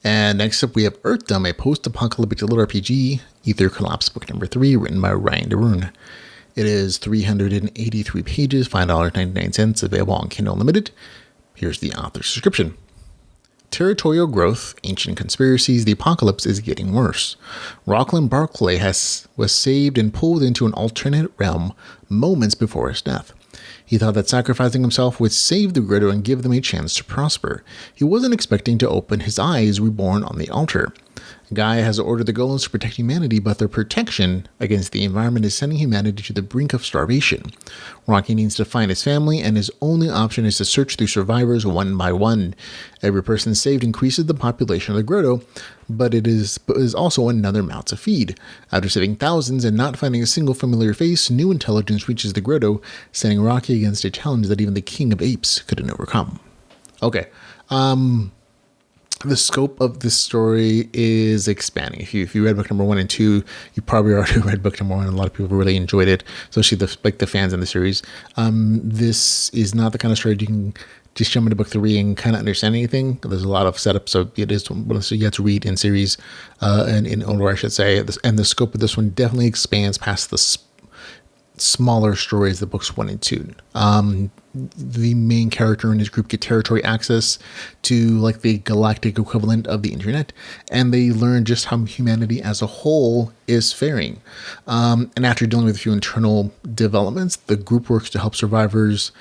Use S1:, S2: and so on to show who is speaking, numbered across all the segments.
S1: And next up, we have Earthdom, a post-apocalyptic LitRPG, Ether Collapse Book Number 3, written by Ryan DeRune. It is 383 pages, $5.99, available on Kindle Unlimited. Here's the author's description. Territorial growth, ancient conspiracies, the apocalypse is getting worse. Rockland Barkclay was saved and pulled into an alternate realm moments before his death. He thought that sacrificing himself would save the Grotto and give them a chance to prosper. He wasn't expecting to open his eyes reborn on the altar. Gaia has ordered the Golems to protect humanity, but their protection against the environment is sending humanity to the brink of starvation. Rocky needs to find his family, and his only option is to search through survivors one by one. Every person saved increases the population of the Grotto, but it is also another mouth to feed. After saving thousands and not finding a single familiar face, new intelligence reaches the Grotto, sending Rocky against a challenge that even the King of Apes couldn't overcome. Okay, the scope of this story is expanding. If you read book number 1 and 2, you probably already read book number 1. A lot of people really enjoyed it, especially the fans in the series. This is not the kind of story you can just jump into book 3 and kind of understand anything. There's a lot of setup, so it is so you have to read in series and in order, I should say. And the scope of this one definitely expands past the smaller stories, the books 1 and 2. The main character and his group get territory access to like the galactic equivalent of the internet, and they learn just how humanity as a whole is faring. And after dealing with a few internal developments, the group works to help survivors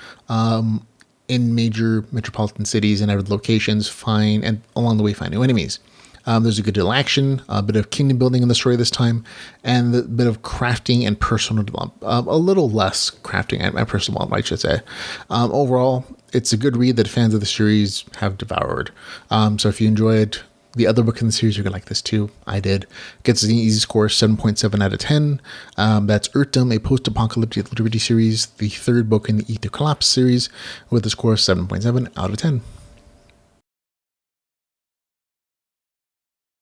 S1: in major metropolitan cities and other locations and along the way find new enemies. There's a good deal of action, a bit of kingdom building in the story this time, and a bit of crafting and personal development. A little less crafting and personal development, I should say. Overall, it's a good read that fans of the series have devoured. So if you enjoyed the other book in the series, you're going to like this too. I did. Gets an easy score, 7.7 out of 10. That's Earthdom, a post-apocalyptic LitRPG series, the third book in the Ether Collapse series, with a score of 7.7 out of 10.